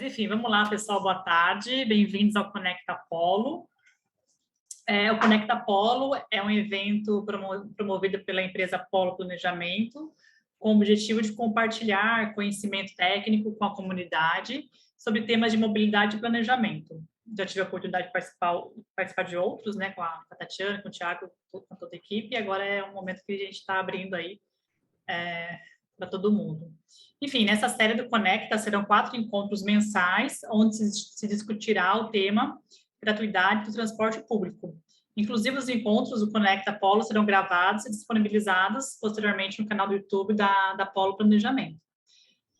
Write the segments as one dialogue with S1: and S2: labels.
S1: enfim, vamos lá, pessoal, boa tarde, bem-vindos ao Conecta Polo. O Conecta Polo é um evento promovido pela empresa Polo Planejamento, com o objetivo de compartilhar conhecimento técnico com a comunidade sobre temas de mobilidade e planejamento. Já tive a oportunidade de participar de outros, né, com a Tatiana, com o Thiago, com toda a equipe, e agora é um momento que a gente está abrindo aí para todo mundo. Enfim, nessa série do Conecta serão 4 encontros mensais, onde se discutirá o tema gratuidade do transporte público. Inclusive, os encontros do Conecta Polo serão gravados e disponibilizados posteriormente no canal do YouTube da Polo Planejamento.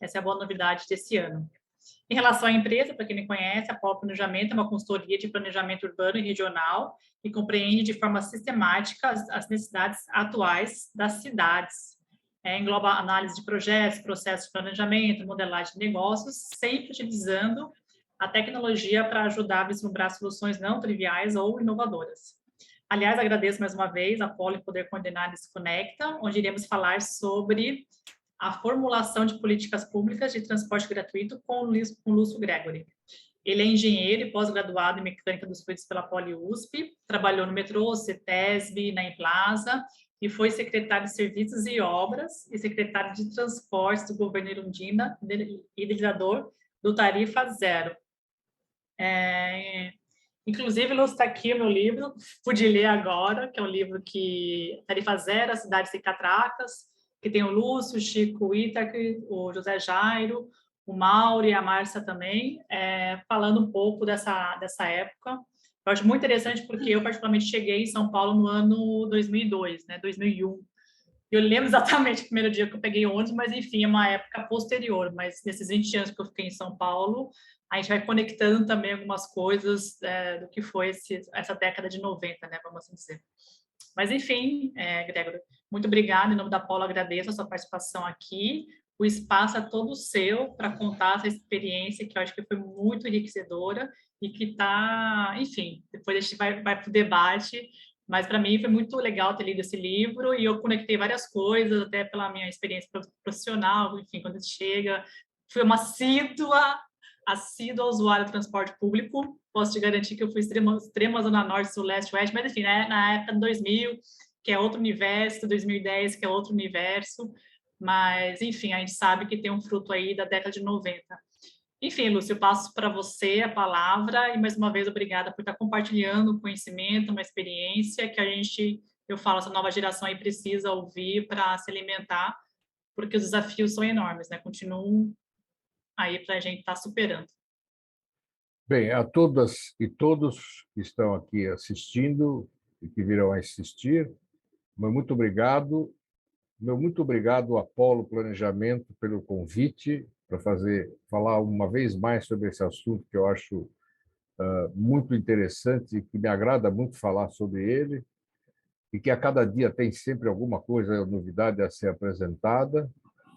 S1: Essa é a boa novidade desse ano. Em relação à empresa, para quem não conhece, a Polo Planejamento é uma consultoria de planejamento urbano e regional e compreende de forma sistemática as necessidades atuais das cidades. Engloba análise de projetos, processos de planejamento, modelagem de negócios, sempre utilizando a tecnologia para ajudar a vislumbrar soluções não triviais ou inovadoras. Aliás, agradeço mais uma vez a Polo em poder coordenar esse Conecta, onde iremos falar sobre a formulação de políticas públicas de transporte gratuito com o Lúcio Gregory. Ele é engenheiro e pós-graduado em mecânica dos fluidos pela Poli-USP, trabalhou no metrô, CETESB, na Emplasa, e foi secretário de Serviços e Obras e secretário de Transportes do governo Irundina e idealizador do Tarifa Zero. Inclusive, Lúcio, está aqui o meu livro, pude ler agora, que é um livro que Tarifa Zero, a cidade sem catracas, que tem o Lúcio, o Chico, o Ítaque, o José Jairo, o Mauro e a Márcia também, falando um pouco dessa época. Eu acho muito interessante porque eu, particularmente, cheguei em São Paulo no ano 2002, né, 2001. Eu lembro exatamente o primeiro dia que eu peguei ônibus, mas, enfim, é uma época posterior. Mas, nesses 20 anos que eu fiquei em São Paulo, a gente vai conectando também algumas coisas do que foi essa década de 90, né, vamos assim dizer. Mas, enfim, Gregor, muito obrigada. Em nome da Polo, agradeço a sua participação aqui. O espaço é todo seu para contar essa experiência, que eu acho que foi muito enriquecedora e que está, enfim, depois a gente vai para o debate, mas para mim foi muito legal ter lido esse livro e eu conectei várias coisas, até pela minha experiência profissional, enfim, quando chega, fui uma assídua usuária do transporte público, posso te garantir que eu fui extrema zona norte, sul, leste, oeste, mas enfim, né, na época de 2000, que é outro universo, 2010, que é outro universo, mas enfim, a gente sabe que tem um fruto aí da década de 90. Enfim, Lúcio, eu passo para você a palavra e mais uma vez obrigada por estar compartilhando um conhecimento, uma experiência que eu falo, essa nova geração aí precisa ouvir para se alimentar, porque os desafios são enormes, né? Continuam aí para a gente estar superando.
S2: Bem, a todas e todos que estão aqui assistindo e que virão a assistir, muito obrigado. Muito obrigado ao Polo Planejamento pelo convite para falar uma vez mais sobre esse assunto que eu acho muito interessante e que me agrada muito falar sobre ele e que a cada dia tem sempre alguma coisa, novidade a ser apresentada.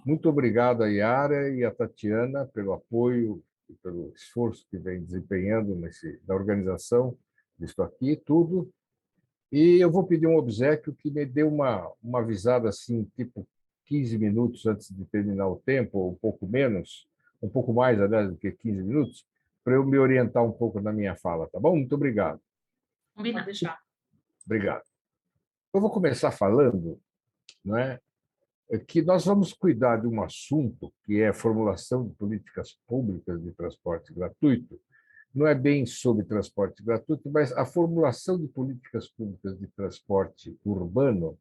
S2: Muito obrigado a Yara e a Tatiana pelo apoio e pelo esforço que vem desempenhando na organização disso aqui, tudo. E eu vou pedir um obséquio que me dê uma avisada assim, tipo 15 minutos antes de terminar o tempo, ou um pouco menos, um pouco mais, aliás, do que 15 minutos, para eu me orientar um pouco na minha fala, tá bom? Muito obrigado.
S1: Pode deixar.
S2: Obrigado. Eu vou começar falando, não é, que nós vamos cuidar de um assunto que é a formulação de políticas públicas de transporte gratuito. Não é bem sobre transporte gratuito, mas a formulação de políticas públicas de transporte urbano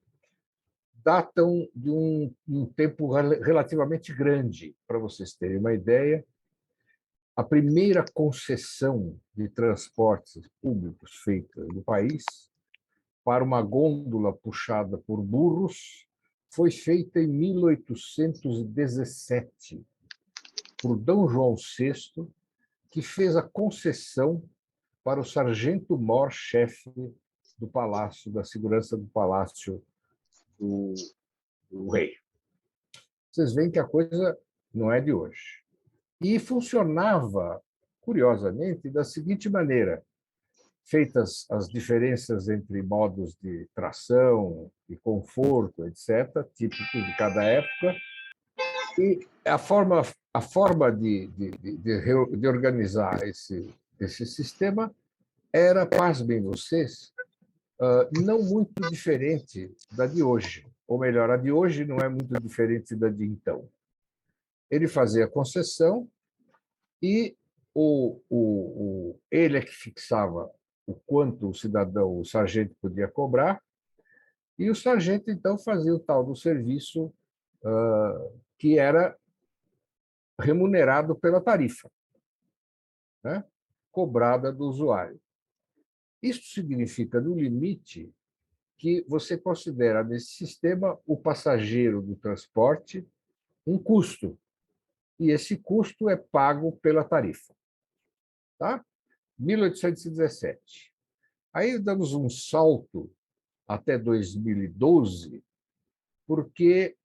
S2: datam de um tempo relativamente grande. Para vocês terem uma ideia, a primeira concessão de transportes públicos feita no país para uma gôndola puxada por burros foi feita em 1817 por D. João VI, que fez a concessão para o sargento-mor chefe do Palácio, da Segurança do Palácio do Rei. Vocês veem que a coisa não é de hoje. E funcionava, curiosamente, da seguinte maneira: feitas as diferenças entre modos de tração e conforto, etc., típicos de cada época, E a forma de organizar esse sistema era, pasmem vocês, não muito diferente da de hoje. Ou melhor, a de hoje não é muito diferente da de então. Ele fazia concessão e ele é que fixava o quanto o cidadão, o sargento, podia cobrar, e o sargento, então, fazia o tal do serviço que era remunerado pela tarifa, né? Cobrada do usuário. Isso significa, no limite, que você considera nesse sistema o passageiro do transporte um custo, e esse custo é pago pela tarifa. Tá? 1817. Aí damos um salto até 2012, porque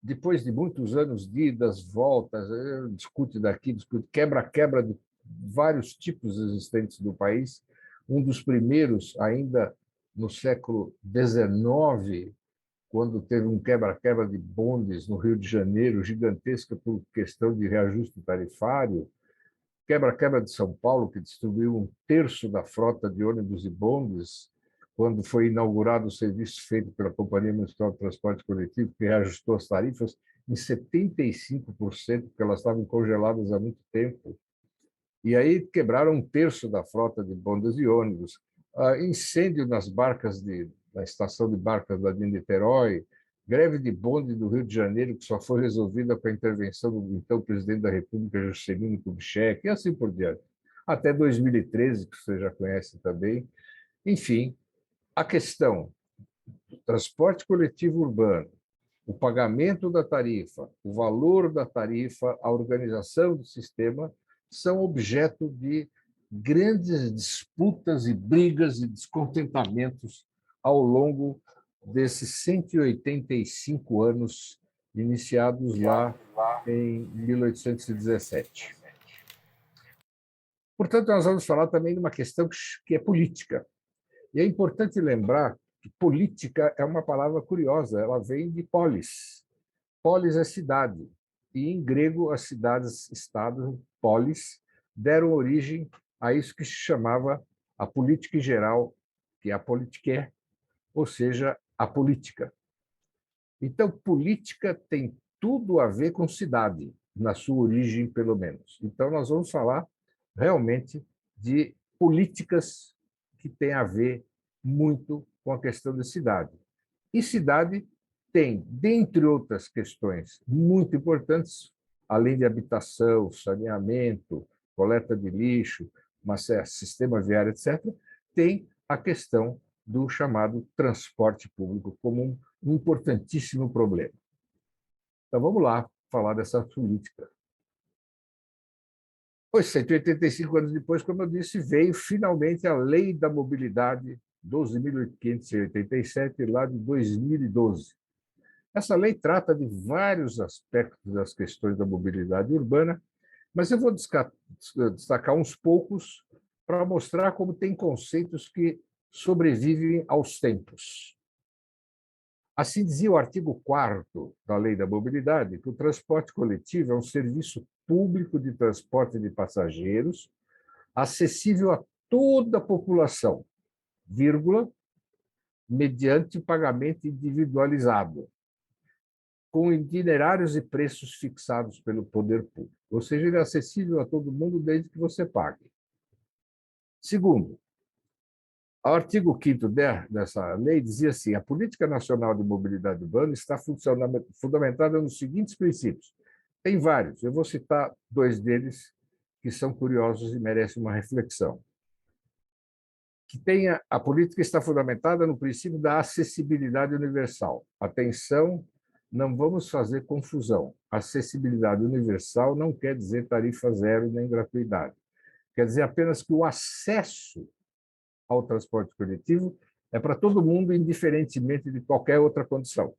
S2: depois de muitos anos de idas, voltas, discute daqui, discute, quebra-quebra de vários tipos existentes do país, um dos primeiros ainda no século XIX, quando teve um quebra-quebra de bondes no Rio de Janeiro, gigantesca por questão de reajuste tarifário, quebra-quebra de São Paulo, que destruiu um terço da frota de ônibus e bondes, quando foi inaugurado o serviço feito pela Companhia Municipal de Transporte Coletivo, que reajustou as tarifas em 75%, porque elas estavam congeladas há muito tempo. E aí quebraram um terço da frota de bondes e ônibus. Incêndio nas barcas na estação de barcas da de Niterói, greve de bonde do Rio de Janeiro, que só foi resolvida com a intervenção do então presidente da República, Juscelino Kubitschek, e assim por diante. Até 2013, que você já conhece também. Enfim, a questão do transporte coletivo urbano, o pagamento da tarifa, o valor da tarifa, a organização do sistema, são objeto de grandes disputas e brigas e descontentamentos ao longo desses 185 anos iniciados lá em 1817. Portanto, nós vamos falar também de uma questão que é política. E é importante lembrar que política é uma palavra curiosa, ela vem de polis. Polis é cidade, e em grego as cidades, estados, polis, deram origem a isso que se chamava a política em geral, que é a politiqué, ou seja, a política. Então, política tem tudo a ver com cidade, na sua origem, pelo menos. Então, nós vamos falar realmente de políticas que têm a ver muito com a questão da cidade. E cidade tem, dentre outras questões muito importantes, além de habitação, saneamento, coleta de lixo, sistema viário, etc., tem a questão do chamado transporte público como um importantíssimo problema. Então, vamos lá falar dessa política. Pois, 185 anos depois, como eu disse, veio finalmente a Lei da Mobilidade 12.587, lá de 2012. Essa lei trata de vários aspectos das questões da mobilidade urbana, mas eu vou destacar uns poucos para mostrar como tem conceitos que sobrevivem aos tempos. Assim dizia o artigo 4º da Lei da Mobilidade, que o transporte coletivo é um serviço público de transporte de passageiros acessível a toda a população, vírgula, mediante pagamento individualizado, com itinerários e preços fixados pelo poder público. Ou seja, ele é acessível a todo mundo desde que você pague. Segundo, o artigo 5º dessa lei dizia assim: a Política Nacional de Mobilidade Urbana está fundamentada nos seguintes princípios. Tem vários, eu vou citar dois deles que são curiosos e merecem uma reflexão. A política está fundamentada no princípio da acessibilidade universal. Atenção, não vamos fazer confusão. Acessibilidade universal não quer dizer tarifa zero nem gratuidade. Quer dizer apenas que o acesso ao transporte coletivo é para todo mundo, indiferentemente de qualquer outra condição.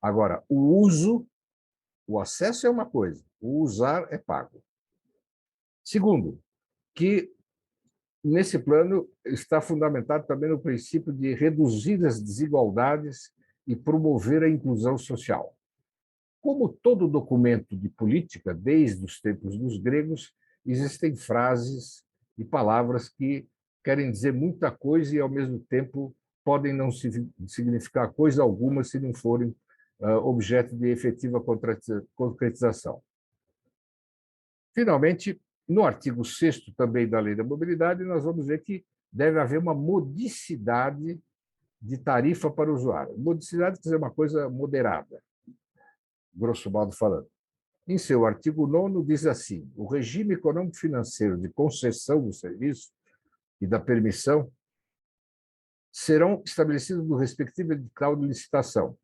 S2: Agora, o acesso é uma coisa, o usar é pago. Segundo, que nesse plano está fundamentado também no princípio de reduzir as desigualdades e promover a inclusão social. Como todo documento de política, desde os tempos dos gregos, existem frases e palavras que querem dizer muita coisa e, ao mesmo tempo, podem não significar coisa alguma se não forem objeto de efetiva concretização. Finalmente, no artigo 6º também da Lei da Mobilidade, nós vamos ver que deve haver uma modicidade de tarifa para o usuário. Modicidade quer dizer uma coisa moderada, grosso modo falando. Em seu artigo 9º, diz assim: o regime econômico-financeiro de concessão do serviço e da permissão serão estabelecidos no respectivo edital de licitação,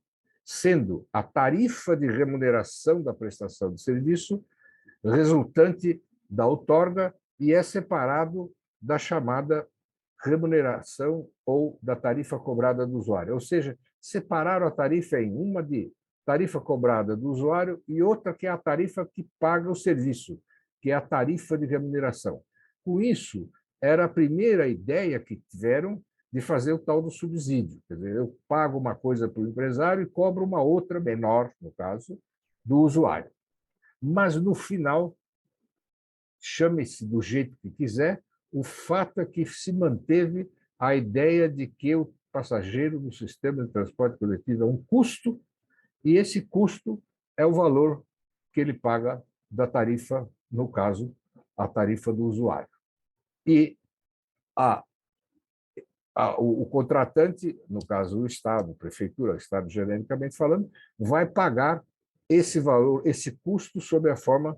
S2: sendo a tarifa de remuneração da prestação de serviço resultante da outorga e é separado da chamada remuneração ou da tarifa cobrada do usuário. Ou seja, separaram a tarifa em uma de tarifa cobrada do usuário e outra que é a tarifa que paga o serviço, que é a tarifa de remuneração. Com isso, era a primeira ideia que tiveram de fazer o tal do subsídio. Quer dizer, eu pago uma coisa para o empresário e cobro uma outra, menor, no caso, do usuário. Mas, no final, chame-se do jeito que quiser, o fato é que se manteve a ideia de que o passageiro no sistema de transporte coletivo é um custo, e esse custo é o valor que ele paga da tarifa, no caso, a tarifa do usuário. E o contratante, no caso o Estado, a Prefeitura, o Estado genericamente falando, vai pagar esse valor, esse custo, sob a forma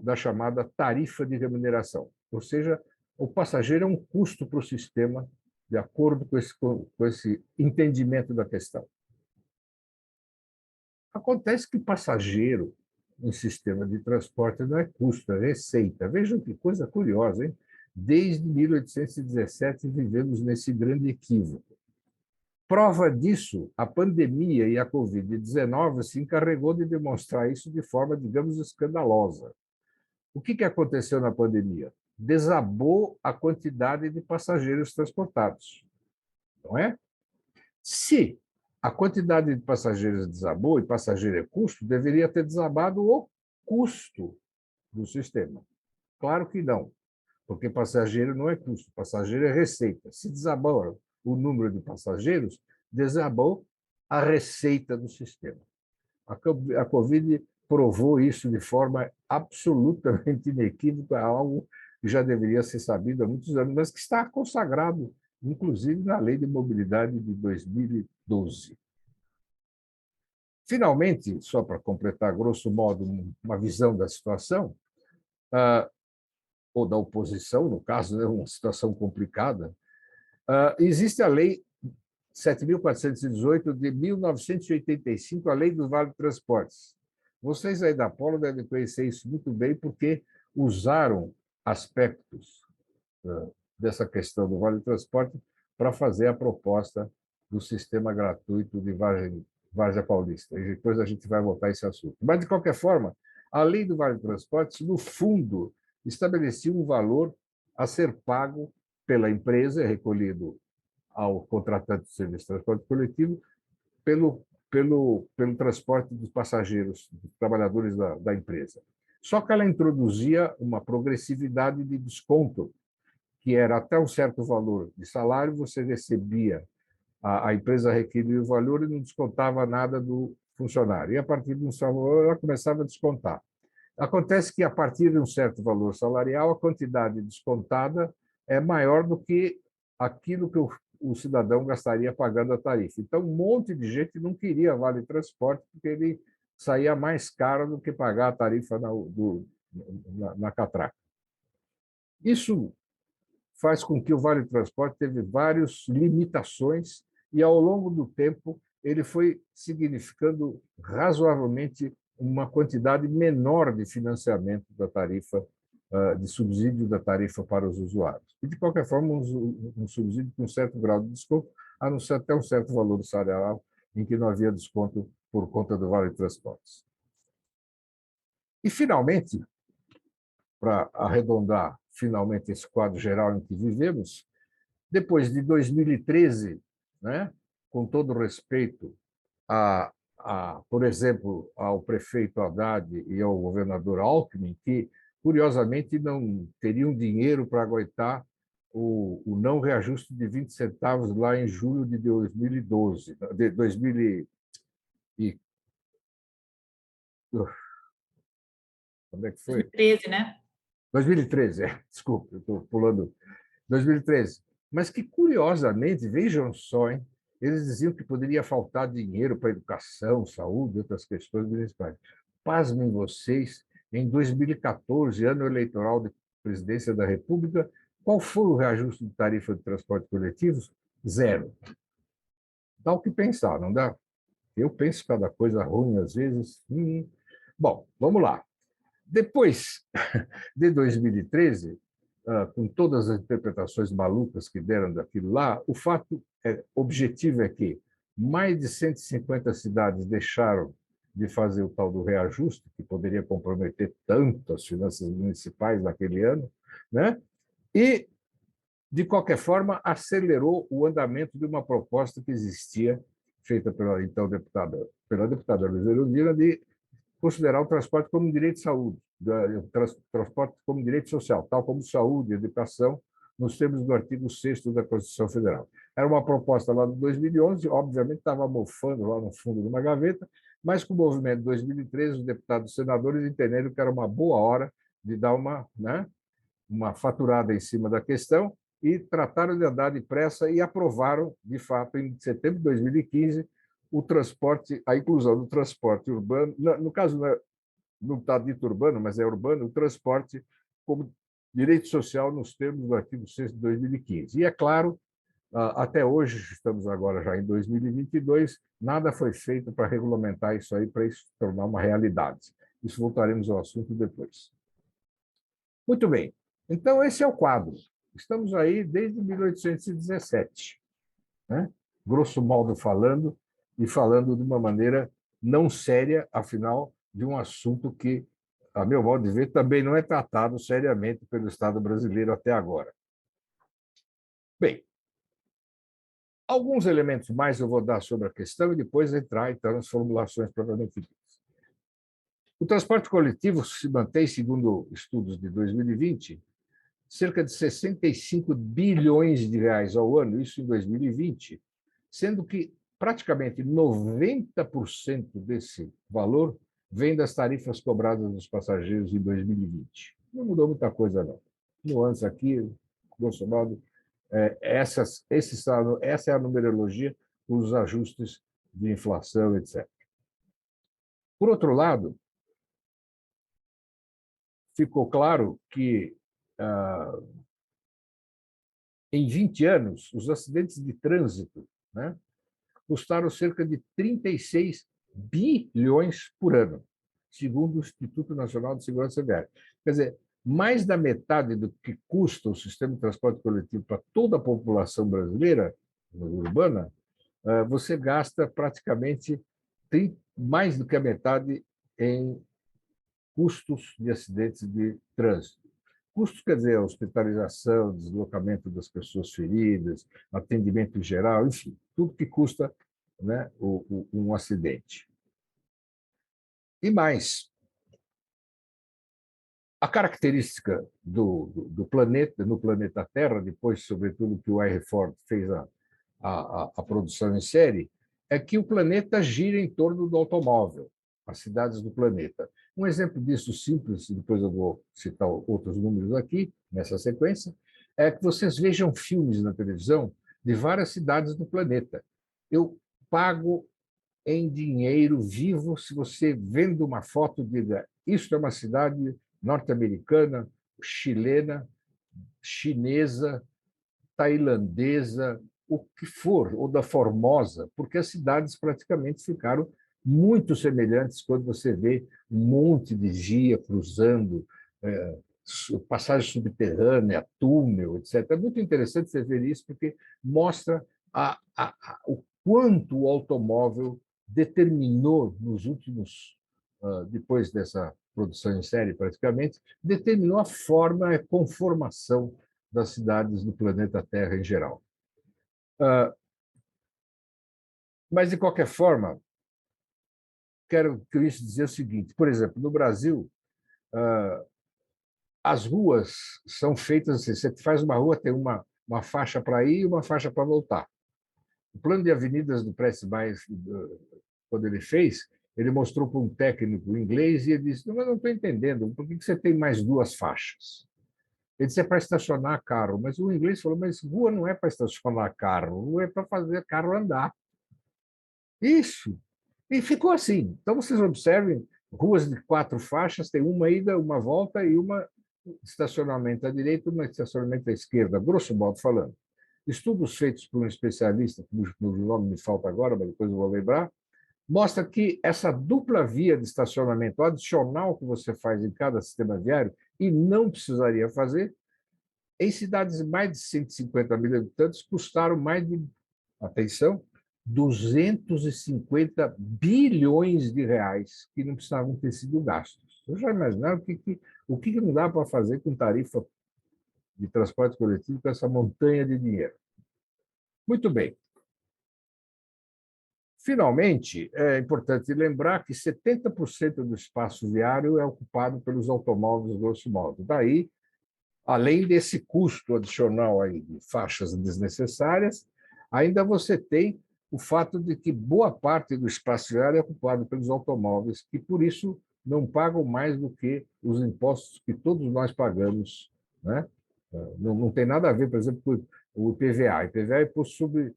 S2: da chamada tarifa de remuneração. Ou seja, o passageiro é um custo para o sistema, de acordo com esse entendimento da questão. Acontece que passageiro em sistema de transporte não é custo, é receita. Vejam que coisa curiosa, hein? Desde 1817 vivemos nesse grande equívoco. Prova disso, a pandemia e a Covid-19 se encarregou de demonstrar isso de forma, digamos, escandalosa. O que aconteceu na pandemia? Desabou a quantidade de passageiros transportados, não é? Se a quantidade de passageiros desabou, e passageiro é custo, deveria ter desabado o custo do sistema. Claro que não, porque passageiro não é custo, passageiro é receita. Se desabou o número de passageiros, desabou a receita do sistema. A Covid provou isso de forma absolutamente inequívoca, algo que já deveria ser sabido há muitos anos, mas que está consagrado, inclusive, na Lei de Mobilidade de 2012. Finalmente, só para completar, grosso modo, uma visão da situação, ou da oposição, no caso, é uma situação complicada, existe a Lei 7.418 de 1985, a Lei do Vale de Transportes. Vocês aí da Polo devem conhecer isso muito bem, porque usaram aspectos dessa questão do Vale de Transporte para fazer a proposta do sistema gratuito de Várzea Paulista. E depois a gente vai voltar a esse assunto. Mas, de qualquer forma, a Lei do Vale de Transportes, no fundo, estabelecia um valor a ser pago pela empresa, recolhido ao contratante de serviço de transporte coletivo, pelo transporte dos passageiros, dos trabalhadores da empresa. Só que ela introduzia uma progressividade de desconto, que era até um certo valor de salário, você recebia, a empresa requeria o valor e não descontava nada do funcionário. E, a partir de um certo valor, ela começava a descontar. Acontece que, a partir de um certo valor salarial, a quantidade descontada é maior do que aquilo que o cidadão gastaria pagando a tarifa. Então, um monte de gente não queria vale transporte, porque ele saía mais caro do que pagar a tarifa na catraca. Isso faz com que o vale transporte teve várias limitações e, ao longo do tempo, ele foi significando razoavelmente uma quantidade menor de financiamento da tarifa, de subsídio da tarifa para os usuários. E, de qualquer forma, um subsídio com um certo grau de desconto, a não ser até um certo valor salarial, em que não havia desconto por conta do Vale de Transportes. E, finalmente, para arredondar finalmente esse quadro geral em que vivemos, depois de 2013, né, com todo respeito à por exemplo, ao prefeito Haddad e ao governador Alckmin, que, curiosamente, não teriam dinheiro para aguentar o não reajuste de 20 centavos lá em julho de 2012, de 2000 e... Quando é que foi?
S1: 2013, né?
S2: 2013, desculpa, eu estou pulando. 2013. Mas que, curiosamente, vejam só, hein? Eles diziam que poderia faltar dinheiro para educação, saúde e outras questões municipais. Pasmem vocês, em 2014, ano eleitoral de presidência da República, qual foi o reajuste de tarifa de transporte coletivos? Zero. Dá o que pensar, não dá? Eu penso cada coisa ruim às vezes. Bom, vamos lá. Depois de 2013, com todas as interpretações malucas que deram daquilo lá, o fato objetivo é que mais de 150 cidades deixaram de fazer o tal do reajuste, que poderia comprometer tanto as finanças municipais naquele ano, né? E, de qualquer forma, acelerou o andamento de uma proposta que existia, feita pela deputada Luiz Erundina, de considerar o transporte como um direito de saúde, o transporte como um direito social, tal como saúde e educação, nos termos do artigo 6º da Constituição Federal. Era uma proposta lá de 2011, obviamente estava mofando lá no fundo de uma gaveta, mas com o movimento de 2013, os deputados e senadores entenderam que era uma boa hora de dar uma faturada em cima da questão e trataram de andar depressa e aprovaram, de fato, em setembro de 2015, o transporte, a inclusão do transporte urbano, no caso não está dito urbano, mas é urbano, o transporte como direito social nos termos do artigo 6º de 2015. E é claro, até hoje, estamos agora já em 2022, nada foi feito para regulamentar isso aí, para isso se tornar uma realidade. Isso voltaremos ao assunto depois. Muito bem, então esse é o quadro. Estamos aí desde 1817, né? Grosso modo falando, e falando de uma maneira não séria, afinal, de um assunto que, a meu modo de ver, também não é tratado seriamente pelo Estado brasileiro até agora. Bem, alguns elementos mais eu vou dar sobre a questão e depois entrar, então, nas formulações propriamente ditas. O transporte coletivo se mantém, segundo estudos de 2020, cerca de 65 bilhões de reais ao ano, isso em 2020, sendo que praticamente 90% desse valor vem das tarifas cobradas dos passageiros em 2020. Não mudou muita coisa, não. Nuances aqui, grosso modo, essa é a numerologia, os ajustes de inflação, etc. Por outro lado, ficou claro que, em 20 anos, os acidentes de trânsito, né, custaram cerca de 36 bilhões por ano, segundo o Instituto Nacional de Segurança Viária. Quer dizer, mais da metade do que custa o sistema de transporte coletivo para toda a população brasileira, urbana, você gasta praticamente mais do que a metade em custos de acidentes de trânsito. Custos quer dizer hospitalização, deslocamento das pessoas feridas, atendimento geral, enfim, tudo que custa, né, um acidente. E mais, a característica do planeta, no planeta Terra, depois, sobretudo, que o Henry Ford fez a produção em série, é que o planeta gira em torno do automóvel, as cidades do planeta. Um exemplo disso simples, depois eu vou citar outros números aqui, nessa sequência, é que vocês vejam filmes na televisão de várias cidades do planeta. Eu pago em dinheiro vivo se você, vendo uma foto, diga: isso é uma cidade norte-americana, chilena, chinesa, tailandesa, o que for, ou da Formosa, porque as cidades praticamente ficaram muito semelhantes quando você vê um monte de via cruzando, passagem subterrânea, túnel, etc. É muito interessante você ver isso, porque mostra o quanto o automóvel determinou nos últimos, depois dessa produção em série praticamente, determinou a forma, a conformação das cidades do planeta Terra em geral. Mas, de qualquer forma, quero com isso dizer o seguinte, por exemplo, no Brasil, as ruas são feitas assim, você faz uma rua, tem uma faixa para ir e uma faixa para voltar. O plano de avenidas do Prestes Maia, quando ele fez, ele mostrou para um técnico inglês e ele disse, não, mas não estou entendendo, por que você tem mais duas faixas? Ele disse, é para estacionar carro. Mas o inglês falou, mas rua não é para estacionar carro, rua é para fazer carro andar. Isso. E ficou assim. Então, vocês observem, ruas de 4 faixas, tem uma ida, uma volta e uma estacionamento à direita e uma estacionamento à esquerda, grosso modo falando. Estudos feitos por um especialista, cujo nome me falta agora, mas depois eu vou lembrar, mostra que essa dupla via de estacionamento adicional que você faz em cada sistema viário, e não precisaria fazer, em cidades de mais de 150 mil habitantes, custaram mais de, atenção, 250 bilhões de reais que não precisavam ter sido gastos. Eu já imaginaram o que não dá para fazer com tarifa de transporte coletivo com essa montanha de dinheiro. Muito bem. Finalmente, é importante lembrar que 70% do espaço viário é ocupado pelos automóveis, grosso modo. Daí, além desse custo adicional aí de faixas desnecessárias, ainda você tem o fato de que boa parte do espaço viário é ocupado pelos automóveis, que, por isso, não pagam mais do que os impostos que todos nós pagamos, né? Não tem nada a ver, por exemplo, com o IPVA. O IPVA é imposto sobre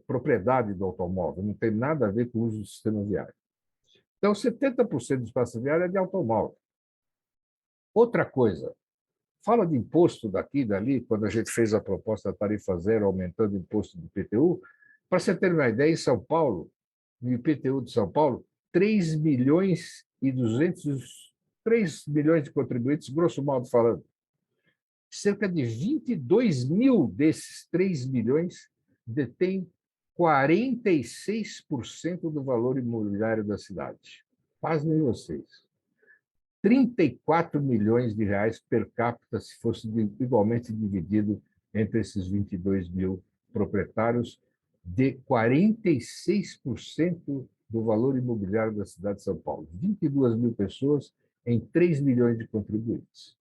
S2: propriedade do automóvel, não tem nada a ver com o uso do sistema viário. Então, 70% do espaço viário é de automóvel. Outra coisa, fala de imposto daqui e dali, quando a gente fez a proposta da tarifa zero, aumentando o imposto do IPTU, para você ter uma ideia, em São Paulo, no IPTU de São Paulo, 3 milhões de contribuintes, grosso modo falando. Cerca de 22 mil desses 3 milhões detêm 46% do valor imobiliário da cidade. Pasmem vocês. 34 milhões de reais per capita se fosse igualmente dividido entre esses 22 mil proprietários, de 46% do valor imobiliário da cidade de São Paulo. 22 mil pessoas em 3 milhões de contribuintes.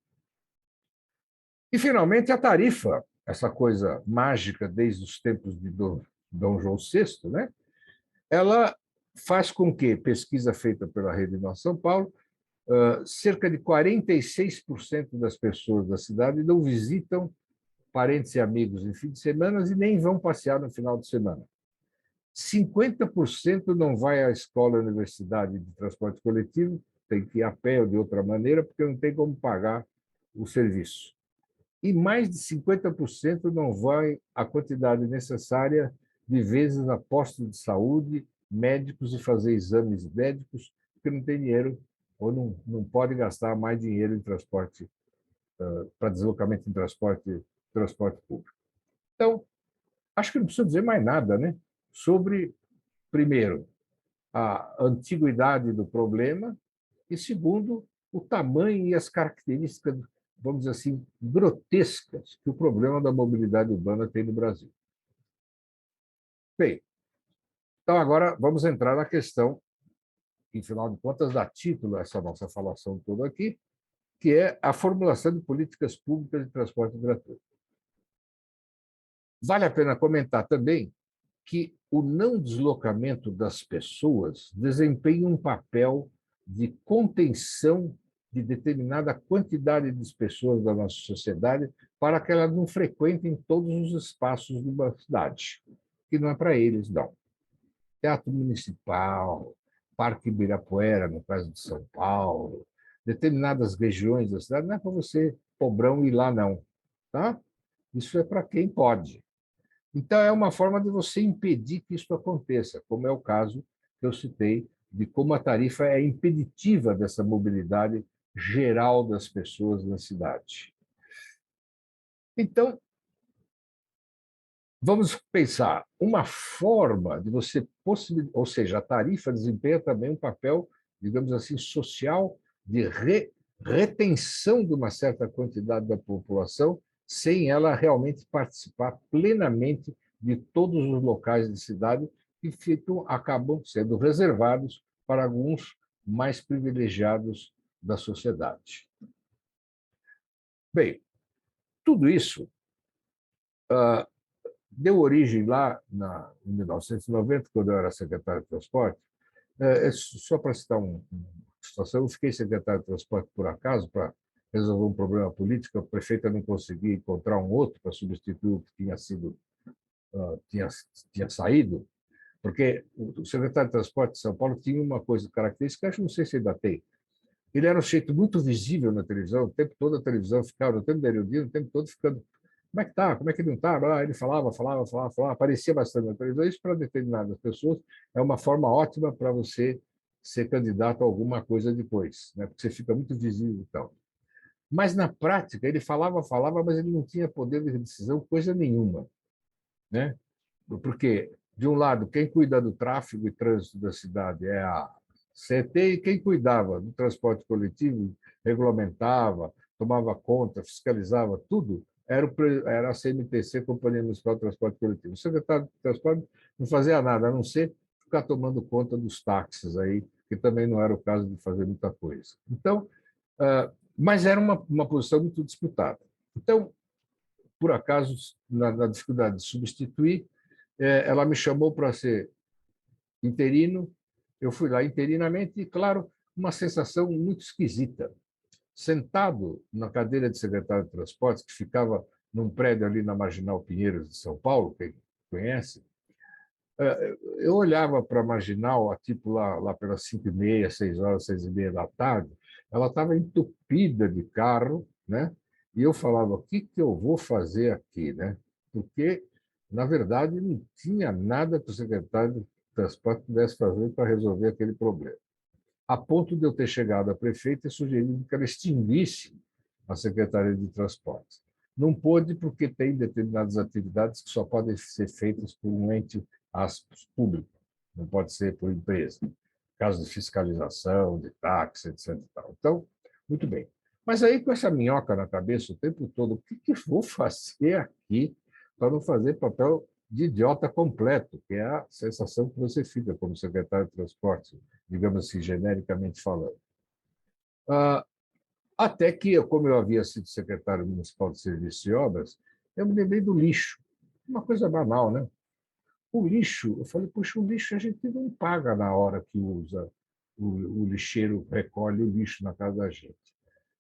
S2: E, finalmente, a tarifa, essa coisa mágica desde os tempos de Dom João VI, né? Ela faz com que, pesquisa feita pela Rede Nossa São Paulo, cerca de 46% das pessoas da cidade não visitam parentes e amigos em fim de semana e nem vão passear no final de semana. 50% não vai à escola ou universidade de transporte coletivo, tem que ir a pé ou de outra maneira, porque não tem como pagar o serviço. E mais de 50% não vai a quantidade necessária de vezes a postos de saúde, médicos e fazer exames médicos, porque não tem dinheiro ou não pode gastar mais dinheiro em transporte, para deslocamento em transporte público. Então, acho que não preciso dizer mais nada, né? Sobre, primeiro, a antiguidade do problema e, segundo, o tamanho e as características, vamos dizer assim, grotescas que o problema da mobilidade urbana tem no Brasil. Bem, então agora vamos entrar na questão, que, afinal de contas, dá título a essa nossa falação toda aqui, que é a formulação de políticas públicas de transporte gratuito. Vale a pena comentar também que o não deslocamento das pessoas desempenha um papel de contenção de determinada quantidade de pessoas da nossa sociedade para que elas não frequentem todos os espaços de uma cidade, que não é para eles, não. Teatro Municipal, Parque Ibirapuera, no caso de São Paulo, determinadas regiões da cidade, não é para você, pobrão, ir lá, não. Tá? Isso é para quem pode. Então, é uma forma de você impedir que isso aconteça, como é o caso que eu citei, de como a tarifa é impeditiva dessa mobilidade geral das pessoas na cidade. Então, vamos pensar, uma forma de você possibilitar, ou seja, a tarifa desempenha também um papel, digamos assim, social de retenção de uma certa quantidade da população, sem ela realmente participar plenamente de todos os locais de cidade que acabam sendo reservados para alguns mais privilegiados da sociedade. Bem, tudo isso deu origem lá em 1990, quando eu era secretário de Transporte. Só para citar uma situação, eu fiquei secretário de Transporte por acaso, para resolver um problema político, a prefeita não conseguia encontrar um outro para substituir o que tinha saído, porque o secretário de Transporte de São Paulo tinha uma coisa característica, acho que não sei se ainda tem. Ele era um sujeito muito visível na televisão, o tempo todo a televisão ficava, no tempo da Erundina, o tempo todo ficando. Como é que está? Como é que ele não está? Ele falava, aparecia bastante na televisão. Isso, para determinadas pessoas, é uma forma ótima para você ser candidato a alguma coisa depois, né? Porque você fica muito visível e tal. Mas, na prática, ele falava, mas ele não tinha poder de decisão, coisa nenhuma, né? Porque, de um lado, quem cuida do tráfego e trânsito da cidade é a CET, e quem cuidava do transporte coletivo, regulamentava, tomava conta, fiscalizava tudo, era a CMTC, Companhia Municipal de Transporte Coletivo. O secretário de Transporte não fazia nada, a não ser ficar tomando conta dos táxis aí, que também não era o caso de fazer muita coisa. Então, mas era uma posição muito disputada. Então, por acaso, na dificuldade de substituir, ela me chamou para ser interino, eu fui lá interinamente e, claro, uma sensação muito esquisita. Sentado na cadeira de secretário de Transportes, que ficava num prédio ali na Marginal Pinheiros de São Paulo, quem conhece, eu olhava para a Marginal, tipo lá pelas 5h30, 6h, 6h30 da tarde, ela estava entupida de carro, né? E eu falava, o que eu vou fazer aqui, né? Porque, na verdade, não tinha nada que o secretário de Transporte pudesse fazer para resolver aquele problema. A ponto de eu ter chegado à prefeita e sugerido que ela extinguisse a Secretaria de Transportes. Não pôde, porque tem determinadas atividades que só podem ser feitas por um ente público, não pode ser por empresa. Caso de fiscalização, de táxi, etc. Então, muito bem. Mas aí, com essa minhoca na cabeça o tempo todo, o que eu vou fazer aqui para não fazer papel de idiota completo, que é a sensação que você fica como secretário de Transporte, digamos assim, genericamente falando. Até que, como eu havia sido secretário municipal de Serviços e Obras, eu me lembrei do lixo. Uma coisa banal, né? O lixo, eu falei, puxa, o lixo a gente não paga na hora que usa, o lixeiro recolhe o lixo na casa da gente.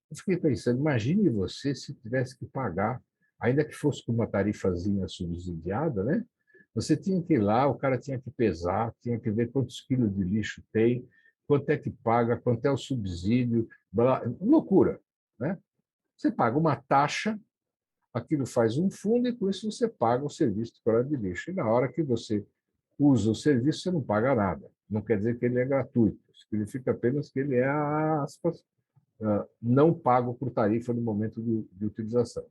S2: Eu fiquei pensando, imagine você se tivesse que pagar, ainda que fosse com uma tarifazinha subsidiada, né? Você tinha que ir lá, o cara tinha que pesar, tinha que ver quantos quilos de lixo tem, quanto é que paga, quanto é o subsídio, loucura, né? Você paga uma taxa, aquilo faz um fundo e com isso você paga o serviço de coleta de lixo. E na hora que você usa o serviço, você não paga nada. Não quer dizer que ele é gratuito, significa apenas que ele é, aspas, não pago por tarifa no momento de utilização.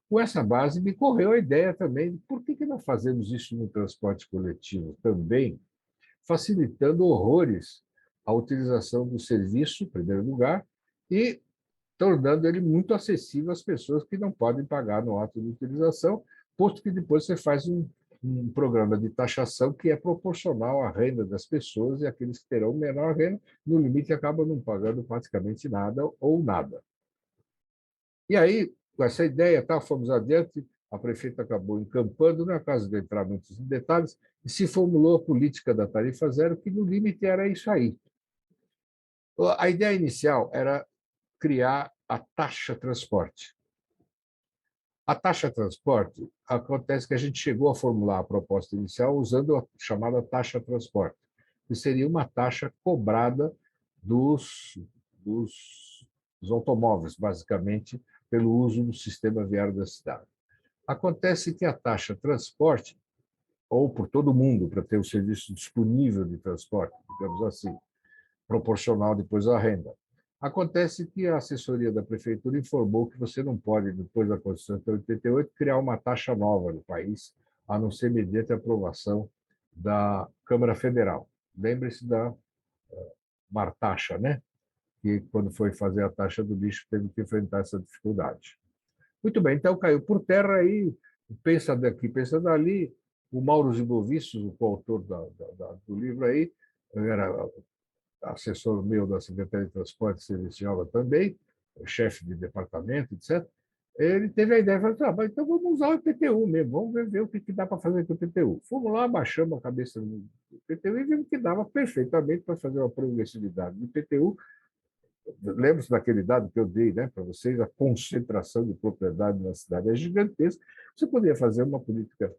S2: Com essa base, me correu a ideia também de por que não fazemos isso no transporte coletivo também, facilitando horrores a utilização do serviço, em primeiro lugar, e tornando ele muito acessível às pessoas que não podem pagar no ato de utilização, posto que depois você faz um programa de taxação que é proporcional à renda das pessoas, e aqueles que terão menor renda, no limite, acabam não pagando praticamente nada ou nada. E aí, com essa ideia, fomos adiante, a prefeita acabou encampando, não é caso de entrar muitos detalhes, e se formulou a política da tarifa zero, que no limite era isso aí. A ideia inicial era criar a taxa transporte. A taxa transporte, acontece que a gente chegou a formular a proposta inicial usando a chamada taxa transporte, que seria uma taxa cobrada dos automóveis, basicamente, pelo uso do sistema viário da cidade. Acontece que a taxa transporte, ou por todo mundo, para ter o serviço disponível de transporte, digamos assim, proporcional depois à renda. Acontece que a assessoria da prefeitura informou que você não pode, depois da Constituição de 88, criar uma taxa nova no país, a não ser mediante a aprovação da Câmara Federal. Lembre-se da Martaxa, né? Que, quando foi fazer a taxa do lixo, teve que enfrentar essa dificuldade. Muito bem, então caiu por terra aí, pensa daqui, pensa dali. O Mauro Zibovici, o coautor do livro aí, era assessor meu da Secretaria de Transporte e Serviços de Obra também, chefe de departamento, etc., ele teve a ideia, falou, mas então vamos usar o IPTU mesmo, vamos ver o que dá para fazer com o IPTU. Fomos lá, baixamos a cabeça do IPTU e vimos que dava perfeitamente para fazer uma progressividade do IPTU. Lembra-se daquele dado que eu dei, né, para vocês, a concentração de propriedade na cidade é gigantesca. Você poderia fazer uma política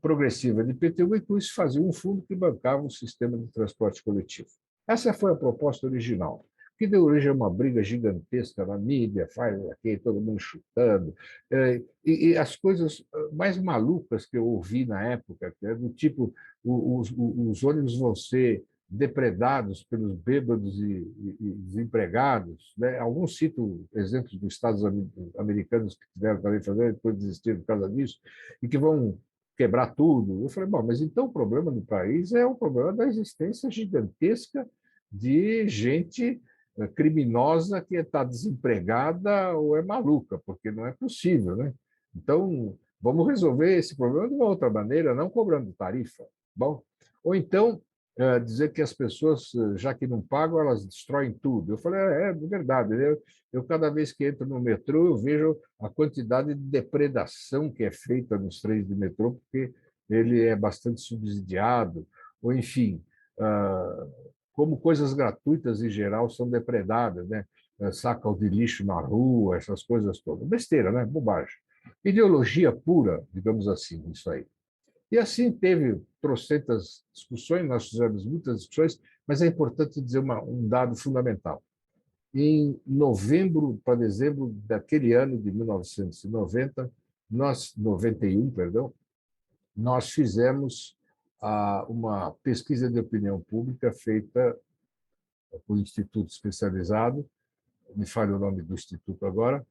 S2: progressiva de IPTU e, com isso, fazer um fundo que bancava um sistema de transporte coletivo. Essa foi a proposta original, que deu origem a uma briga gigantesca na mídia, faz aqui, todo mundo chutando, e as coisas mais malucas que eu ouvi na época, que é do tipo, os ônibus vão ser depredados pelos bêbados e desempregados, né? Alguns citam exemplos dos Estados americanos que tiveram também fazer, depois desistiram por causa disso, e que vão quebrar tudo. Eu falei, bom, mas então o problema do país é o problema da existência gigantesca de gente criminosa que está desempregada ou é maluca, porque não é possível, né? Então, vamos resolver esse problema de uma outra maneira, não cobrando tarifa. Bom, ou então dizer que as pessoas, já que não pagam, elas destroem tudo. Eu falei, é verdade. Eu, cada vez que entro no metrô, eu vejo a quantidade de depredação que é feita nos trens de metrô, porque ele é bastante subsidiado, ou, enfim, como coisas gratuitas em geral são depredadas, né? Sacam de lixo na rua, essas coisas todas. Besteira, né? Bobagem. Ideologia pura, digamos assim, isso aí. E assim teve trocentas discussões, nós fizemos muitas discussões, mas é importante dizer um dado fundamental. Em novembro para dezembro daquele ano de 1990, 91, perdão, nós fizemos uma pesquisa de opinião pública feita por um instituto especializado, me falha o nome do instituto agora,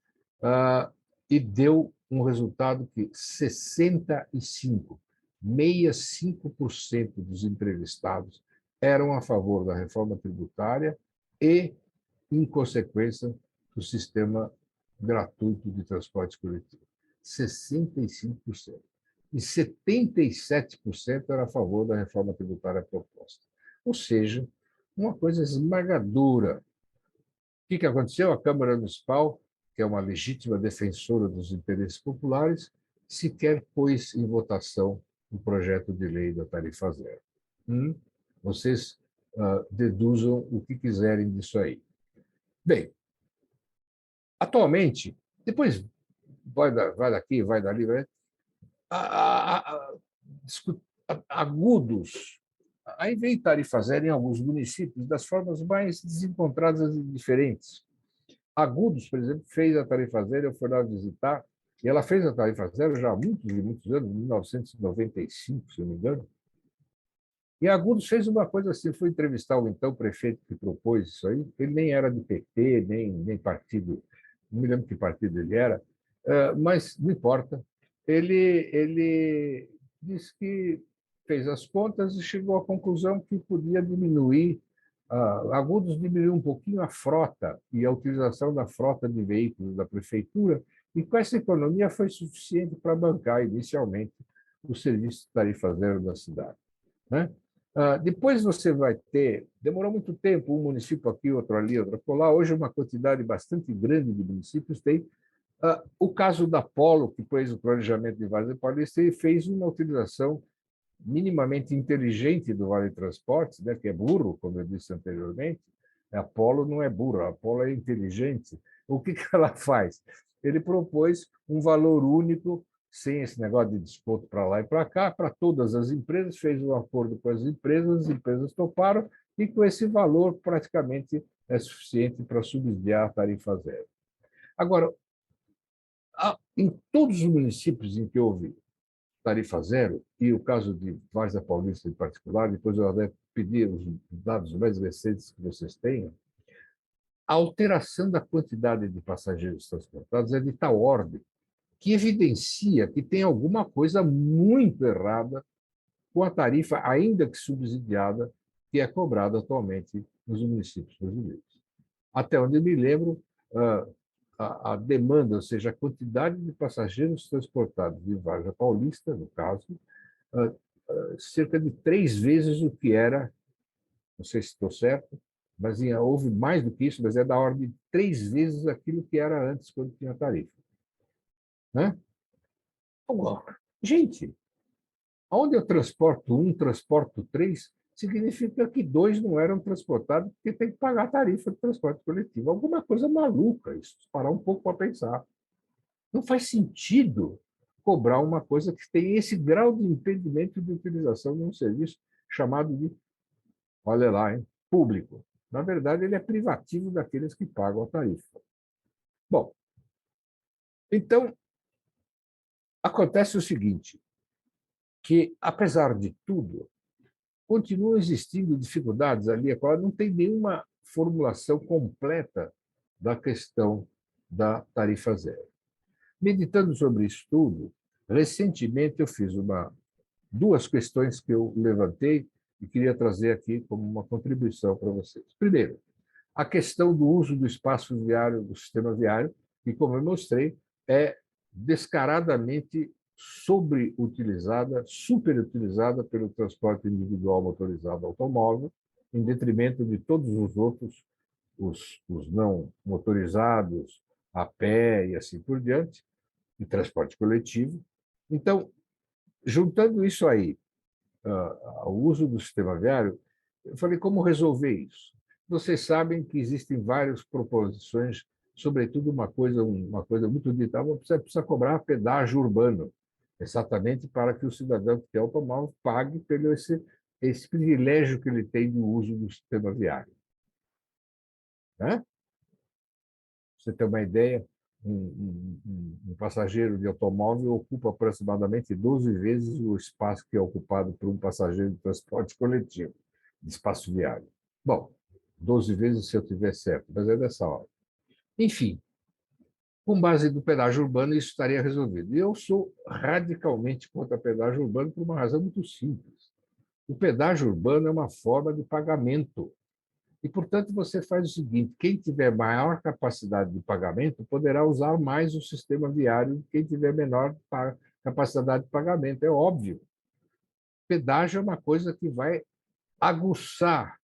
S2: e deu um resultado que 65% dos entrevistados eram a favor da reforma tributária e, em consequência, do sistema gratuito de transporte coletivo. 65%. E 77% era a favor da reforma tributária proposta. Ou seja, uma coisa esmagadora. O que aconteceu? A Câmara Municipal, que é uma legítima defensora dos interesses populares, sequer pôs em votação o projeto de lei da tarifa zero. Vocês deduzam o que quiserem disso aí. Bem, atualmente, depois vai daqui, vai dali, Agudos, aí veio tarifa zero em alguns municípios das formas mais desencontradas e diferentes. Agudos, por exemplo, fez a tarifa zero, eu fui lá visitar, e ela fez a tarifa zero já há muitos e muitos anos, em 1995, se não me engano. E Agudos fez uma coisa assim, fui entrevistar o então prefeito que propôs isso aí, ele nem era do PT, nem partido, não me lembro que partido ele era, mas não importa. Ele disse que fez as contas e chegou à conclusão que podia diminuir, Agudos diminuiu um pouquinho a frota e a utilização da frota de veículos da prefeitura, e com essa economia foi suficiente para bancar inicialmente o serviço de tarifa zero da cidade, né? Depois você vai ter, demorou muito tempo, um município aqui, outro ali, outro acolá. Hoje, uma quantidade bastante grande de municípios tem. O caso da Polo, que pôs o planejamento de Várzea Paulista e fez uma utilização minimamente inteligente do Vale Transportes, né, que é burro, como eu disse anteriormente. A Polo não é burra, a Polo é inteligente. O que ela faz? Ele propôs um valor único, sem esse negócio de desconto para lá e para cá, para todas as empresas, fez um acordo com as empresas toparam, e com esse valor praticamente é suficiente para subsidiar a tarifa zero. Agora, em todos os municípios em que houve tarifa zero, e o caso de Várzea Paulista em particular, depois eu até pedir os dados mais recentes que vocês tenham, a alteração da quantidade de passageiros transportados é de tal ordem que evidencia que tem alguma coisa muito errada com a tarifa, ainda que subsidiada, que é cobrada atualmente nos municípios brasileiros. Até onde eu me lembro, a demanda, ou seja, a quantidade de passageiros transportados de Várzea Paulista, no caso, cerca de 3 vezes o que era, não sei se estou certo, mas houve mais do que isso, mas é da ordem de 3 vezes aquilo que era antes, quando tinha tarifa. Né? Agora, gente, onde eu transporto um, transporto 3, significa que 2 não eram transportados porque tem que pagar a tarifa de transporte coletivo. Alguma coisa maluca isso, parar um pouco para pensar. Não faz sentido cobrar uma coisa que tem esse grau de impedimento de utilização de um serviço chamado de, olha lá, hein, público. Na verdade, ele é privativo daqueles que pagam a tarifa. Bom, então, acontece o seguinte, que, apesar de tudo, continuam existindo dificuldades ali, a qual não tem nenhuma formulação completa da questão da tarifa zero. Meditando sobre isso tudo, recentemente eu fiz duas questões que eu levantei e queria trazer aqui como uma contribuição para vocês. Primeiro, a questão do uso do espaço viário, do sistema viário, que, como eu mostrei, é descaradamente sobreutilizada, superutilizada pelo transporte individual motorizado automóvel, em detrimento de todos os outros, os não motorizados, a pé e assim por diante, e transporte coletivo. Então, juntando isso aí, ao uso do sistema viário, eu falei, como resolver isso? Vocês sabem que existem várias proposições, sobretudo uma coisa muito dita, você precisa cobrar pedágio urbano, exatamente para que o cidadão que tem automóvel pague pelo esse privilégio que ele tem do uso do sistema viário. Né? Você tem uma ideia, um passageiro de automóvel ocupa aproximadamente 12 vezes o espaço que é ocupado por um passageiro de transporte coletivo, de espaço viário. Bom, 12 vezes se eu tiver certo, mas é dessa hora. Enfim, com base no pedágio urbano, isso estaria resolvido. E eu sou radicalmente contra pedágio urbano por uma razão muito simples. O pedágio urbano é uma forma de pagamento. E, portanto, você faz o seguinte, quem tiver maior capacidade de pagamento poderá usar mais o sistema viário, quem tiver menor capacidade de pagamento, é óbvio. Pedágio é uma coisa que vai aguçar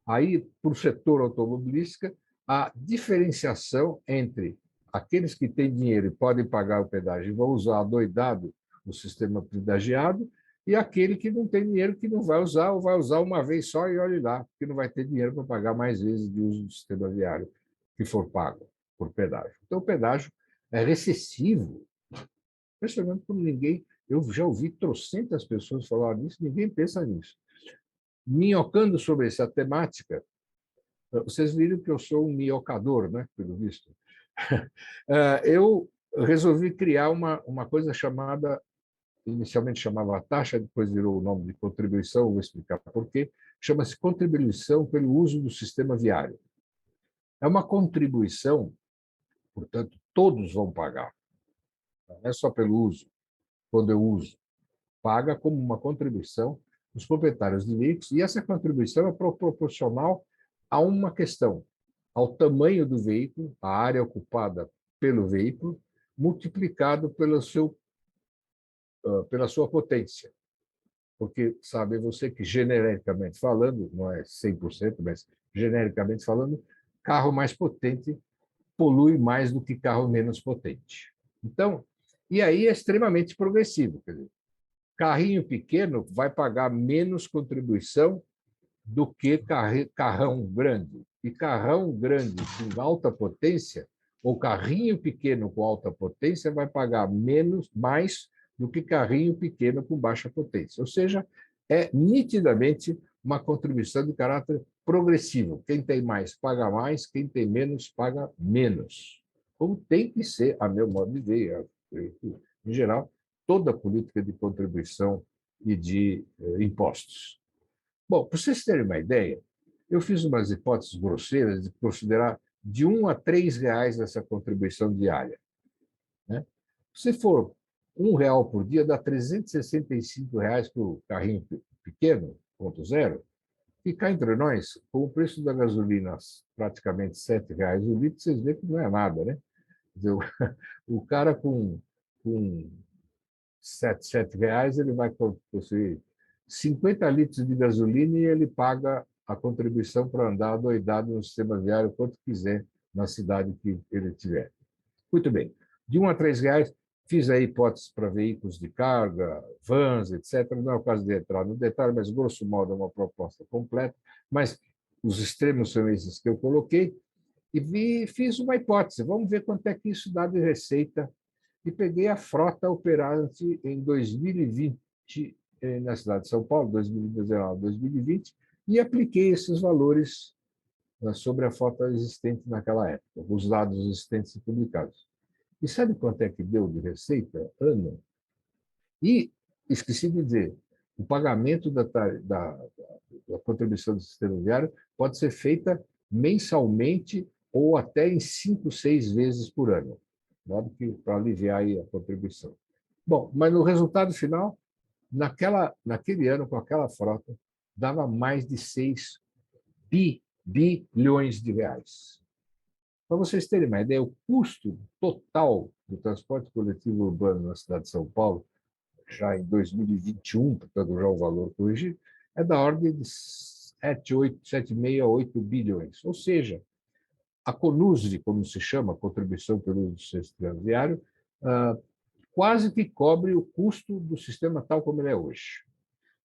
S2: aí para o setor automobilístico a diferenciação entre aqueles que têm dinheiro e podem pagar o pedágio e vão usar adoidado o sistema pedagiado, e aquele que não tem dinheiro, que não vai usar, ou vai usar uma vez só e olhe lá, porque não vai ter dinheiro para pagar mais vezes de uso do sistema viário que for pago por pedágio. Então, o pedágio é recessivo. Impressionante como ninguém... Eu já ouvi trocentas pessoas falar nisso, ninguém pensa nisso. Minhocando sobre essa temática, vocês viram que eu sou um minhocador, né, pelo visto. Eu resolvi criar uma coisa chamada, inicialmente chamava taxa, depois virou o nome de contribuição, vou explicar por quê, chama-se contribuição pelo uso do sistema viário. É uma contribuição, portanto, todos vão pagar, não é só pelo uso, quando eu uso, paga como uma contribuição os proprietários de veículos, e essa contribuição é proporcional a uma questão, ao tamanho do veículo, a área ocupada pelo veículo, multiplicado pela sua potência. Porque sabe você que, genericamente falando, não é 100%, mas genericamente falando, carro mais potente polui mais do que carro menos potente. Então, e aí é extremamente progressivo. Quer dizer, carrinho pequeno vai pagar menos contribuição do que carrão grande. E carrão grande com alta potência, ou carrinho pequeno com alta potência, vai pagar mais do que carrinho pequeno com baixa potência. Ou seja, é nitidamente uma contribuição de caráter progressivo. Quem tem mais, paga mais, quem tem menos, paga menos. Como tem que ser, a meu modo de ver, em geral, toda a política de contribuição e de impostos. Bom, para vocês terem uma ideia, eu fiz umas hipóteses grosseiras de considerar de R$ 1 a R$ 3 essa contribuição diária. Né? Se for R$ 1 por dia, dá R$ 365 para o carrinho pequeno, 0,0. E cá entre nós, com o preço da gasolina praticamente R$ 7 o litro, vocês veem que não é nada, né? Quer dizer, o cara com R$ 7 reais, ele vai possuir 50 litros de gasolina e ele paga a contribuição para andar adoidado no sistema viário quanto quiser na cidade que ele tiver. Muito bem. De R$ 1 a R$ 3, fiz a hipótese para veículos de carga, vans, etc. Não é o caso de entrar no detalhe, mas, grosso modo, é uma proposta completa. Mas os extremos são esses que eu coloquei e fiz uma hipótese. Vamos ver quanto é que isso dá de receita. E peguei a frota operante em 2020, na cidade de São Paulo, 2019, 2020, e apliquei esses valores sobre a frota existente naquela época, os dados existentes e publicados. E sabe quanto é que deu de receita ano? E esqueci de dizer, o pagamento da contribuição do sistema viário pode ser feita mensalmente ou até em 5, 6 vezes por ano, para aliviar aí a contribuição. Bom, mas no resultado final, naquele ano, com aquela frota, dava mais de 6 bilhões de reais. Para vocês terem uma ideia, o custo total do transporte coletivo urbano na cidade de São Paulo, já em 2021, portanto, já o valor corrigido, é da ordem de 7,6 a 8 bilhões. Ou seja, a CONUSV, como se chama, a Contribuição pelo Uso do Sistema Viário, quase que cobre o custo do sistema tal como ele é hoje.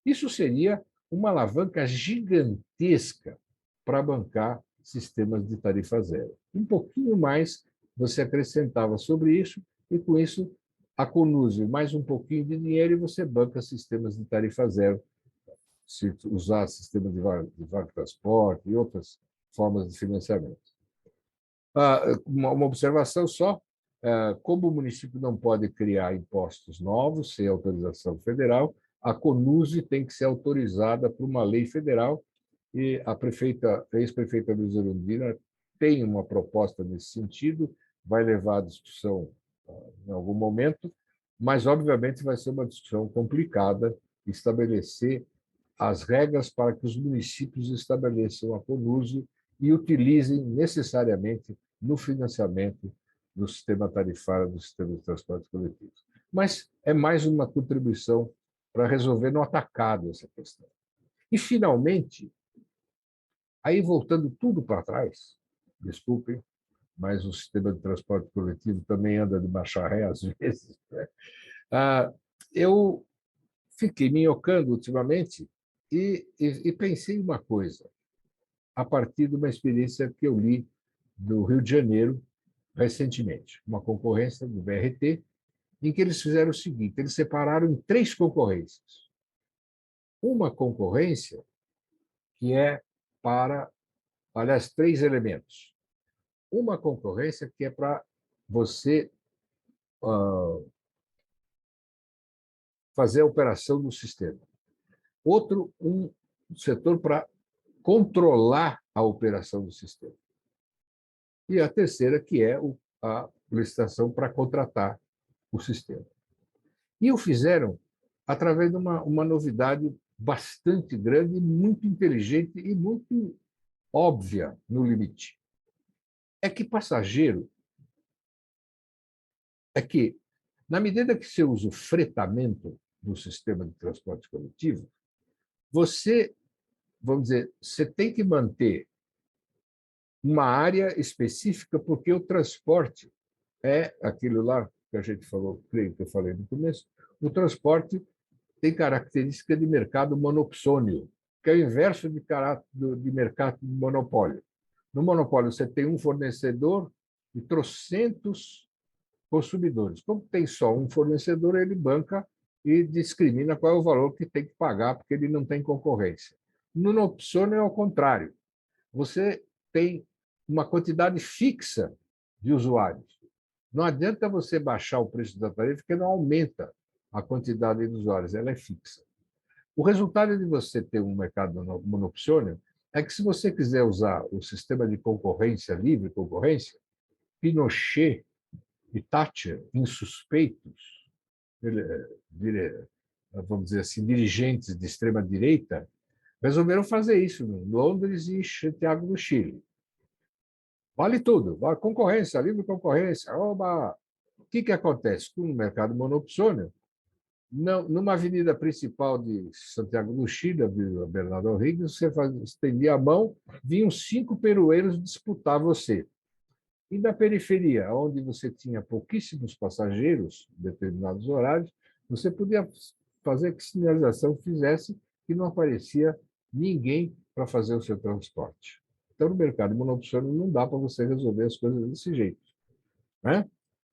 S2: Isso seria uma alavanca gigantesca para bancar sistemas de tarifa zero. Um pouquinho mais você acrescentava sobre isso, e com isso a CONUSV mais um pouquinho de dinheiro e você banca sistemas de tarifa zero, se usar sistemas de vale transporte e outras formas de financiamento. Uma observação só, como o município não pode criar impostos novos sem autorização federal, a CONUSV tem que ser autorizada por uma lei federal e a ex-prefeita Luiza Erundina tem uma proposta nesse sentido, vai levar à discussão em algum momento, mas, obviamente, vai ser uma discussão complicada estabelecer as regras para que os municípios estabeleçam a CONUSV e utilizem necessariamente no financiamento do sistema tarifário do sistema de transporte coletivo. Mas é mais uma contribuição para resolver no atacado essa questão. E, finalmente, aí voltando tudo para trás, desculpem, mas o sistema de transporte coletivo também anda de marcha ré às vezes, né? Eu fiquei minhocando ultimamente e pensei em uma coisa, a partir de uma experiência que eu li do Rio de Janeiro recentemente, uma concorrência do BRT, em que eles fizeram o seguinte, eles separaram em 3 concorrências. Uma concorrência que é para, aliás, 3 elementos. Uma concorrência que é para você fazer a operação do sistema. Outro, um setor para controlar a operação do sistema. E a terceira, que é a licitação para contratar o sistema. E o fizeram através de uma novidade bastante grande, muito inteligente e muito óbvia no limite. É que passageiro, na medida que você usa o fretamento no sistema de transporte coletivo, você, vamos dizer, você tem que manter uma área específica, porque o transporte é aquilo lá que a gente falou, creio que eu falei no começo, o transporte tem característica de mercado monopsônio, que é o inverso de mercado de monopólio. No monopólio, você tem um fornecedor e trocentos consumidores. Como tem só um fornecedor, ele banca e discrimina qual é o valor que tem que pagar, porque ele não tem concorrência. No monopsônio é ao contrário. Você tem uma quantidade fixa de usuários. Não adianta você baixar o preço da tarifa, porque não aumenta a quantidade de usuários, ela é fixa. O resultado de você ter um mercado monopsônio é que, se você quiser usar o sistema de concorrência, livre concorrência, Pinochet e Thatcher, insuspeitos, vamos dizer assim, dirigentes de extrema-direita, resolveram fazer isso em Londres e Santiago do Chile. Vale tudo, vale concorrência, livre concorrência. Oba! O que acontece? Com o mercado monopsônio, numa avenida principal de Santiago do Chile, a Bernardo O'Higgins, você estendia a mão, vinham 5 peroeiros disputar você. E na periferia, onde você tinha pouquíssimos passageiros, em determinados horários, você podia fazer que sinalização fizesse que não aparecia ninguém para fazer o seu transporte. Então, no mercado monopsônico, não dá para você resolver as coisas desse jeito, né?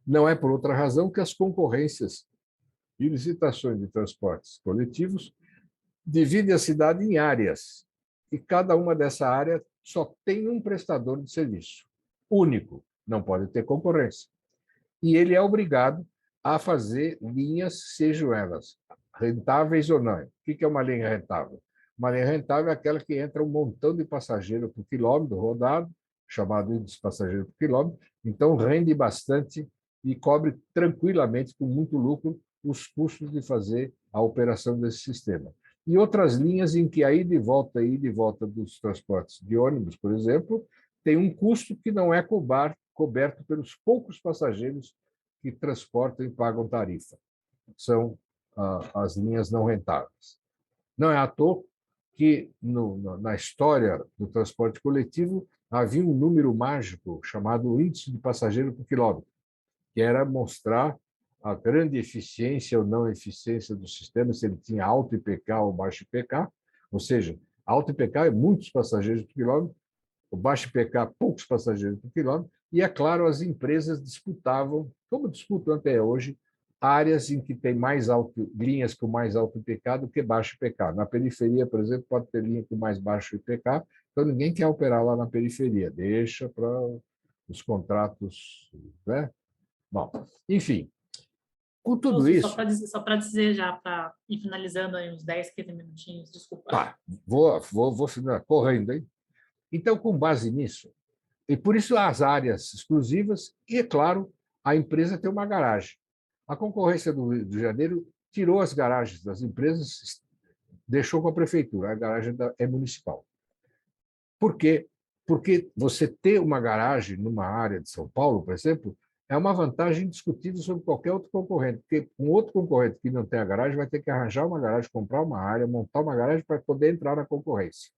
S2: Não é por outra razão que as concorrências e licitações de transportes coletivos dividem a cidade em áreas, e cada uma dessa área só tem um prestador de serviço, único, não pode ter concorrência. E ele é obrigado a fazer linhas, sejam elas rentáveis ou não. O que é uma linha rentável? Uma linha rentável é aquela que entra um montão de passageiro por quilômetro rodado, chamado índice passageiro por quilômetro, então rende bastante e cobre tranquilamente, com muito lucro, os custos de fazer a operação desse sistema. E outras linhas em que a ida e volta dos transportes de ônibus, por exemplo, tem um custo que não é coberto pelos poucos passageiros que transportam e pagam tarifa. São as linhas não rentáveis. Não é à toa que, na história do transporte coletivo, havia um número mágico chamado índice de passageiro por quilômetro, que era mostrar a grande eficiência ou não eficiência do sistema, se ele tinha alto IPK ou baixo IPK, ou seja, alto IPK é muitos passageiros por quilômetro, o baixo IPK, poucos passageiros por quilômetro, e, é claro, as empresas disputavam, como disputam até hoje, áreas em que tem linhas com mais alto IPK do que baixo IPK. Na periferia, por exemplo, pode ter linha com mais baixo IPK, então ninguém quer operar lá na periferia, deixa para os contratos, né? Bom, enfim, com tudo isso...
S1: Só para dizer já, para ir finalizando aí uns 10, 15 minutinhos, desculpa.
S2: Tá, vou correndo, hein? Então, com base nisso, e por isso as áreas exclusivas, e, é claro, a empresa tem uma garagem. A concorrência do Rio de Janeiro tirou as garagens das empresas, deixou com a prefeitura, a garagem é municipal. Por quê? Porque você ter uma garagem numa área de São Paulo, por exemplo, é uma vantagem indiscutível sobre qualquer outro concorrente, porque um outro concorrente que não tem a garagem vai ter que arranjar uma garagem, comprar uma área, montar uma garagem para poder entrar na concorrência.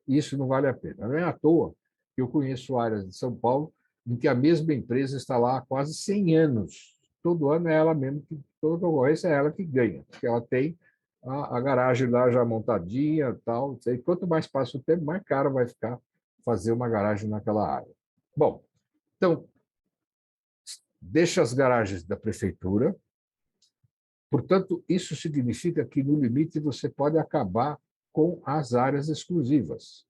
S2: E isso não vale a pena. Não é à toa que eu conheço áreas de São Paulo em que a mesma empresa está lá há quase 100 anos. Todo ano é ela mesmo, toda concorrência é ela que ganha, porque ela tem a garagem lá já montadinha, tal. E quanto mais passa o tempo, mais caro vai ficar fazer uma garagem naquela área. Bom, então, deixa as garagens da prefeitura. Portanto, isso significa que, no limite, você pode acabar com as áreas exclusivas,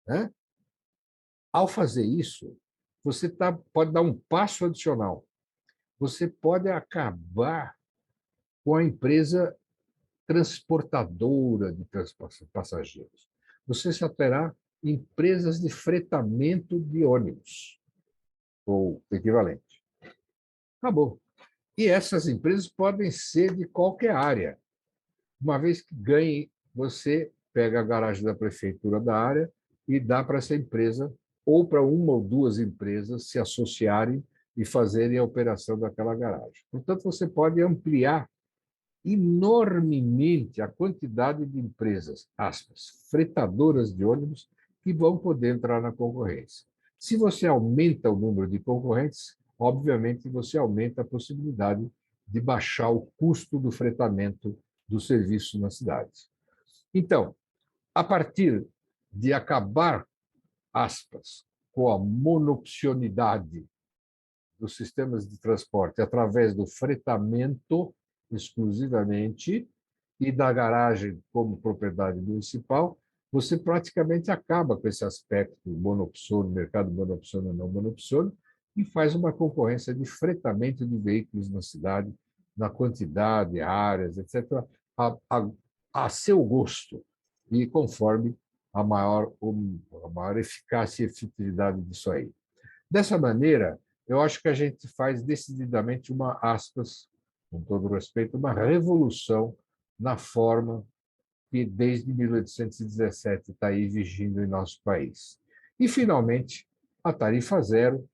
S2: né? Ao fazer isso, você pode dar um passo adicional. Você pode acabar com a empresa transportadora de passageiros. Você só terá empresas de fretamento de ônibus, ou equivalente. Acabou. E essas empresas podem ser de qualquer área. Uma vez que ganhe, você pega a garagem da prefeitura da área e dá para essa empresa, ou para uma ou duas empresas se associarem e fazerem a operação daquela garagem. Portanto, você pode ampliar enormemente a quantidade de empresas, aspas, fretadoras de ônibus, que vão poder entrar na concorrência. Se você aumenta o número de concorrentes, obviamente você aumenta a possibilidade de baixar o custo do fretamento do serviço na cidade. Então, a partir de acabar, aspas, com a monopsonidade dos sistemas de transporte através do fretamento exclusivamente e da garagem como propriedade municipal, você praticamente acaba com esse aspecto monopsônio, mercado monopsônio não monopsônio, e faz uma concorrência de fretamento de veículos na cidade, na quantidade, áreas, etc., a seu gosto e conforme a maior eficácia e efetividade disso aí. Dessa maneira, eu acho que a gente faz decididamente uma, aspas, com todo respeito, uma revolução na forma que desde 1817 está aí vigindo em nosso país. E, finalmente, a tarifa zero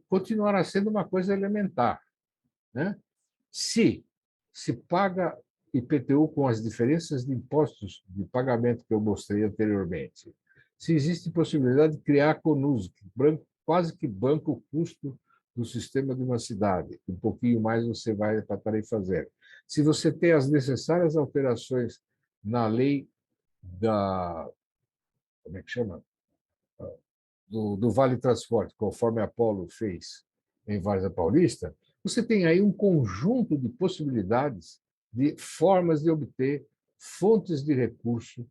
S2: continuará sendo uma coisa elementar, né? Se se paga IPTU com as diferenças de impostos de pagamento que eu mostrei anteriormente. Se existe possibilidade de criar a CONUS, que quase que banca o custo do sistema de uma cidade. Um pouquinho mais você vai para a tarifa zero. Se você tem as necessárias alterações na lei da... Como é que chama? Do Vale Transporte, conforme a Apollo fez em Várzea Paulista, você tem aí um conjunto de possibilidades, de formas de obter fontes de recurso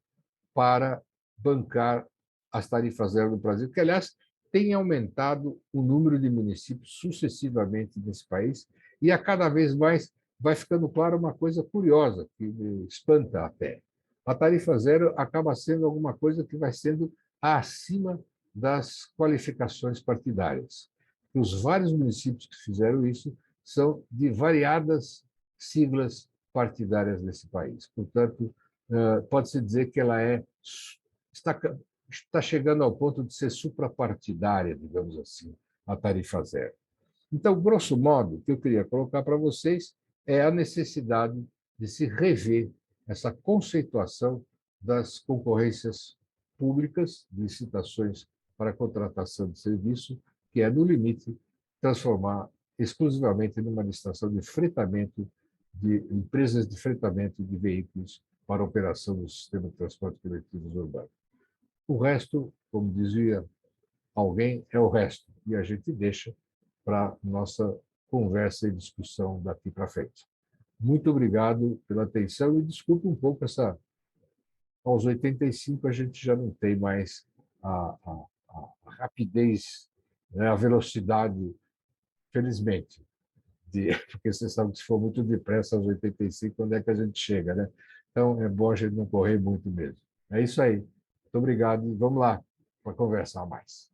S2: para bancar as tarifas zero do Brasil, que, aliás, tem aumentado o número de municípios sucessivamente nesse país, e a cada vez mais vai ficando clara uma coisa curiosa, que me espanta até. A tarifa zero acaba sendo alguma coisa que vai sendo acima das qualificações partidárias. Os vários municípios que fizeram isso são de variadas siglas partidárias nesse país. Portanto, pode-se dizer que ela está chegando ao ponto de ser suprapartidária, digamos assim, a tarifa zero. Então, grosso modo, o que eu queria colocar para vocês é a necessidade de se rever essa conceituação das concorrências públicas, de licitações para contratação de serviço, que é, no limite, transformar exclusivamente numa licitação de fretamento de empresas de fretamento de veículos para a operação do sistema de transporte coletivo urbano. O resto, como dizia alguém, é o resto, e a gente deixa para nossa conversa e discussão daqui para frente. Muito obrigado pela atenção e desculpe um pouco essa... Aos 85 a gente já não tem mais a rapidez, né, a velocidade, felizmente, porque você sabe que se for muito depressa aos 85, onde é que a gente chega, né? Então, é bom a gente não correr muito mesmo. É isso aí. Muito obrigado e vamos lá para conversar mais.